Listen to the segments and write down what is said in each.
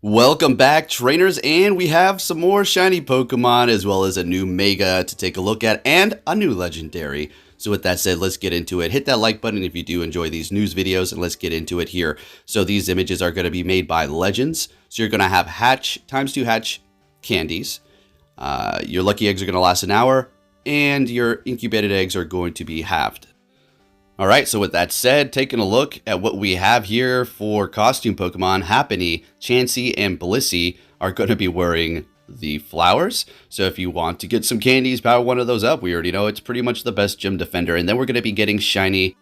Welcome back, trainers, and we have some more shiny Pokemon as well as a new Mega to take a look at and a new Legendary. So with that said, let's get into it. Hit that like button if you do enjoy these news videos, and let's get into it here. So these images are going to be made by Legends. So you're going to have hatch ×2 hatch candies. Your lucky eggs are going to last an hour, and your incubated eggs are going to be halved. Alright, so with that said, taking a look at what we have here for costume Pokemon, Happiny, Chansey, and Blissey are going to be wearing the flowers. So if you want to get some candies, power one of those up. We already know it's pretty much the best gym defender. And then we're going to be getting shiny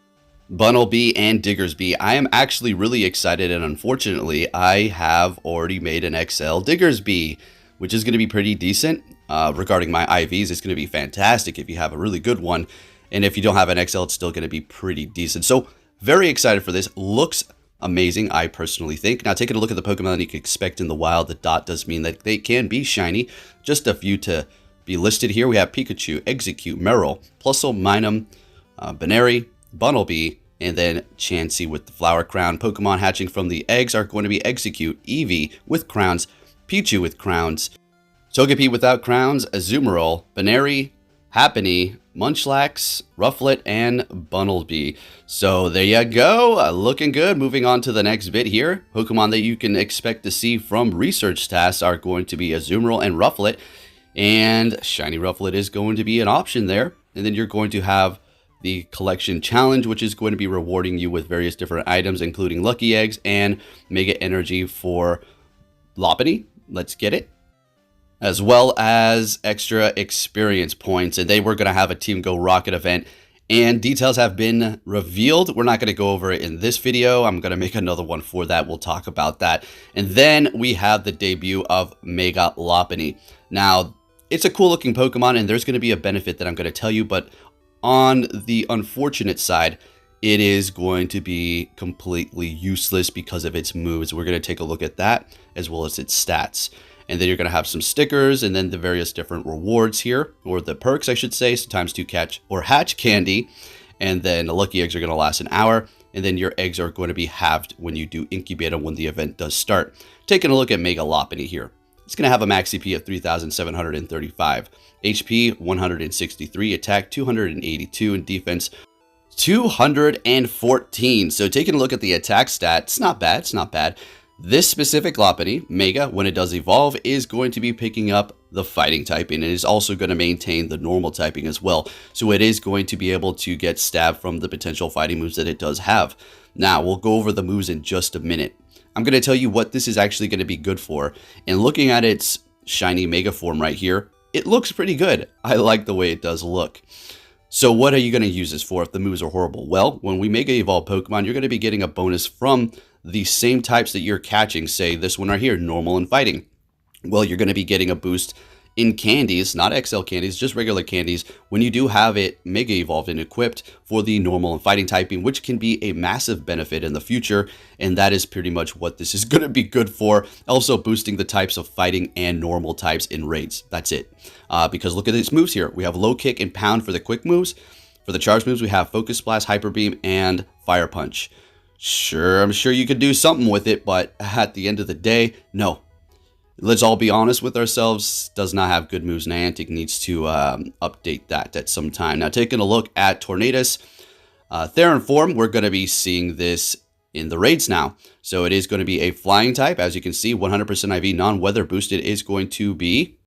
Bunnelby and Diggersby. I am actually really excited, and unfortunately, I have already made an XL Diggersby, which is going to be pretty decent. Regarding my IVs, it's going to be fantastic if you have a really good one. And if you don't have an XL, it's still going to be pretty decent. So very excited for this. Looks amazing, I personally think. Now, taking a look at the Pokemon that you can expect in the wild, the dot does mean that they can be shiny. Just a few to be listed here. We have Pikachu, Execute, Meryl, Plusle, Minun, Bunnelby, Bunnelby, and then Chansey with the flower crown. Pokemon hatching from the eggs are going to be Execute, Eevee with crowns, Pichu with crowns, Togepi without crowns, Azumarill, Bunnelby, Happiny, Munchlax, Rufflet, and Bunnelby. So there you go. Looking good. Moving on to the next bit here. Pokemon that you can expect to see from research tasks are going to be Azumarill and Rufflet. And Shiny Rufflet is going to be an option there. And then you're going to have the Collection Challenge, which is going to be rewarding you with various different items, including Lucky Eggs and Mega Energy for Lopunny. Let's get it. As well as extra experience points. And they were going to have a Team Go Rocket event, and details have been revealed. We're not going to go over it in this video. I'm going to make another one for that. We'll talk about that. And then we have the debut of Mega Lopunny. Now, it's a cool looking Pokemon, and there's going to be a benefit that I'm going to tell you, but on the unfortunate side, it is going to be completely useless because of its moves. We're going to take a look at that as well as its stats. And then you're going to have some stickers and then the various different rewards here, or the perks, I should say. So ×2 catch or hatch candy. And then the lucky eggs are going to last an hour. And then your eggs are going to be halved when you do incubate them when the event does start. Taking a look at Mega Lopunny here. It's going to have a max CP of 3,735, HP 163, attack 282, and defense 214. So taking a look at the attack stat, it's not bad. It's not bad. This specific Lopunny, Mega, when it does evolve, is going to be picking up the fighting typing, and is also going to maintain the normal typing as well. So it is going to be able to get stabbed from the potential fighting moves that it does have. Now, we'll go over the moves in just a minute. I'm going to tell you what this is actually going to be good for. And looking at its shiny Mega form right here, it looks pretty good. I like the way it does look. So what are you going to use this for if the moves are horrible? Well, when we Mega Evolve Pokemon, you're going to be getting a bonus from the same types that you're catching. Say this one right here, normal and fighting. Well, you're going to be getting a boost in candies, not XL candies, just regular candies, when you do have it Mega Evolved and equipped for the normal and fighting typing, which can be a massive benefit in the future. And that is pretty much what this is going to be good for. Also boosting the types of fighting and normal types in raids. That's it. Because look at these moves here. We have low kick and pound for the quick moves. For the charge moves, we have Focus Blast, Hyper Beam, and Fire Punch. Sure, I'm sure you could do something with it, but at the end of the day, no. Let's all be honest with ourselves, does not have good moves. Niantic needs to update that at some time. Now, taking a look at Tornadus Therian form, we're going to be seeing this in the raids now. So it is going to be a flying type. As you can see, 100% IV non-weather boosted is going to be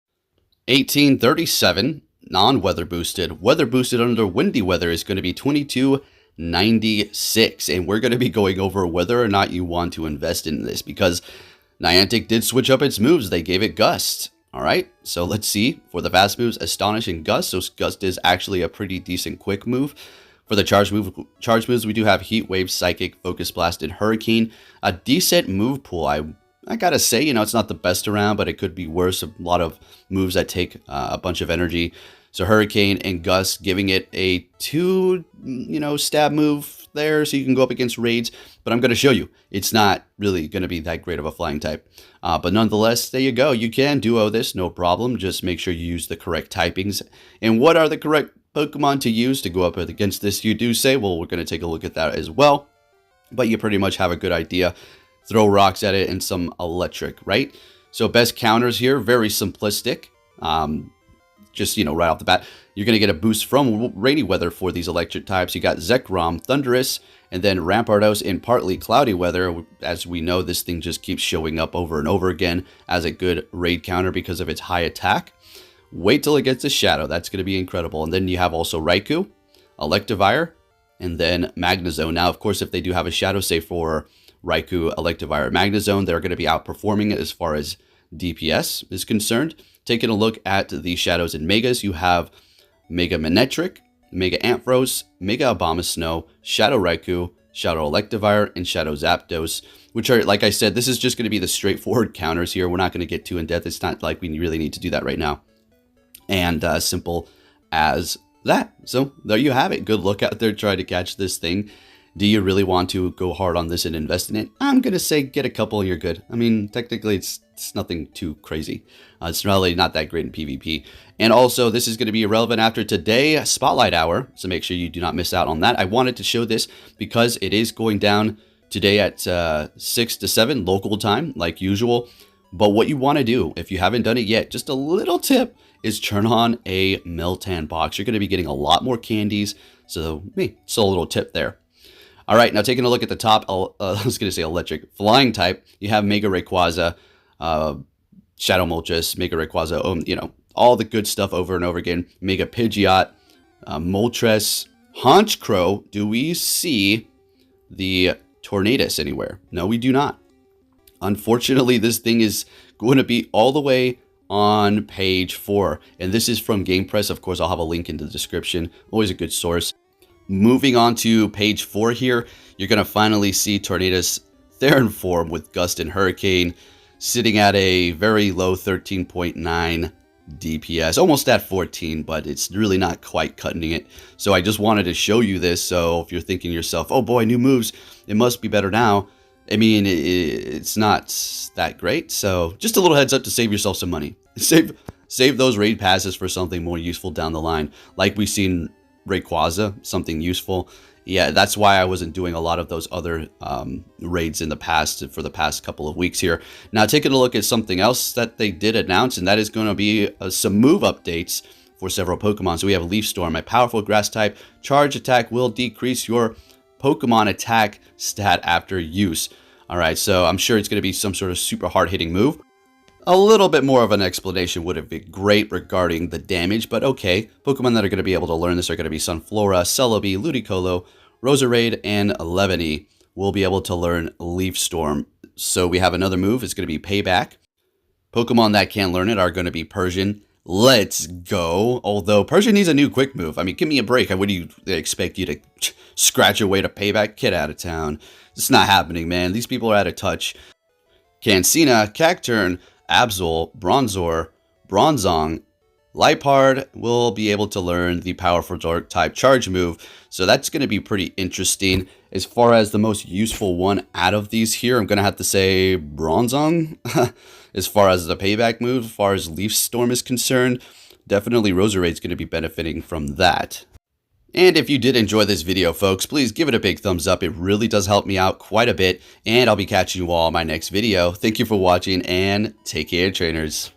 1837. Non-weather boosted. Weather boosted under windy weather is going to be 2296. And we're going to be going over whether or not you want to invest in this, because Niantic did switch up its moves. They gave it Gust. All right, so let's see. For the fast moves, Astonish and Gust. So Gust is actually a pretty decent quick move. For the charge moves, we do have Heat Wave, Psychic, Focus Blast, and Hurricane. A decent move pool. I gotta say, it's not the best around, but it could be worse. A lot of moves that take a bunch of energy. So Hurricane and Gust, giving it a 2, stab move there, so you can go up against raids. But I'm going to show you, it's not really going to be that great of a flying type. But nonetheless, there you go. You can duo this, no problem. Just make sure you use the correct typings. And what are the correct Pokemon to use to go up against this, you do say? Well, we're going to take a look at that as well. But you pretty much have a good idea. throw rocks at it, and some electric, right? So best counters here, very simplistic. Just, right off the bat, you're going to get a boost from rainy weather for these electric types. You got Zekrom, Thunderous, and then Rampardos in partly cloudy weather. As we know, this thing just keeps showing up over and over again as a good raid counter because of its high attack. Wait till it gets a Shadow. That's going to be incredible. And then you have also Raikou, Electivire, and then Magnezone. Now, of course, if they do have a Shadow, say for Raikou, Electivire, Magnezone, they're going to be outperforming it as far as DPS is concerned. Taking a look at the Shadows and Megas, you have Mega Manectric, Mega Ampharos, Mega Abomasnow, Shadow Raikou, Shadow Electivire, and Shadow Zapdos, which are, like I said, this is just going to be the straightforward counters here. We're not going to get too in-depth. It's not like we really need to do that right now. And simple as that. So there you have it. Good luck out there trying to catch this thing. Do you really want to go hard on this and invest in it? I'm going to say get a couple and you're good. I mean, technically, it's nothing too crazy. It's really not that great in PvP. And also, this is going to be irrelevant after today, Spotlight Hour. So make sure you do not miss out on that. I wanted to show this because it is going down today at 6 to 7 local time, like usual. But what you want to do, if you haven't done it yet, just a little tip, is turn on a Miltank box. You're going to be getting a lot more candies. So, it's a little tip there. All right, now taking a look at the top, I was going to say electric, flying type, you have Mega Rayquaza, Shadow Moltres, Mega Rayquaza, all the good stuff over and over again. Mega Pidgeot, Moltres, Honchkrow. Do we see the Tornadus anywhere? No, we do not. Unfortunately, this thing is going to be all the way on page 4. And this is from Gamepress. Of course, I'll have a link in the description. Always a good source. Moving on to page 4 here, you're going to finally see Tornadus Therian form with Gust and Hurricane sitting at a very low 13.9 DPS, almost at 14, but it's really not quite cutting it. So I just wanted to show you this. So if you're thinking to yourself, oh boy, new moves, it must be better now. I mean, it's not that great. So just a little heads up to save yourself some money. Save those raid passes for something more useful down the line, like we've seen Rayquaza, something useful. Yeah, that's why I wasn't doing a lot of those other raids in the past for the past couple of weeks here. Now, taking a look at something else that they did announce, and that is going to be some move updates for several Pokemon. So we have Leaf Storm, a powerful grass type. Charge attack will decrease your Pokemon attack stat after use. All right, so I'm sure it's going to be some sort of super hard-hitting move. A little bit more of an explanation would have been great regarding the damage, but okay. Pokemon that are going to be able to learn this are going to be Sunflora, Celebi, Ludicolo, Roserade, and Levany will be able to learn Leaf Storm. So we have another move. It's going to be Payback. Pokemon that can learn it are going to be Persian. Let's go. Although Persian needs a new quick move. I mean, give me a break. I wouldn't expect you to scratch your way to Payback. Get out of town. It's not happening, man. These people are out of touch. Cancina, Cacturne, Absol, Bronzor, Bronzong, Liepard will be able to learn the powerful dark type charge move. So that's going to be pretty interesting. As far as the most useful one out of these here, I'm going to have to say Bronzong. As far as the payback move, as far as Leaf Storm is concerned, definitely Roserade's going to be benefiting from that. And if you did enjoy this video, folks, please give it a big thumbs up. It really does help me out quite a bit. And I'll be catching you all in my next video. Thank you for watching and take care, trainers.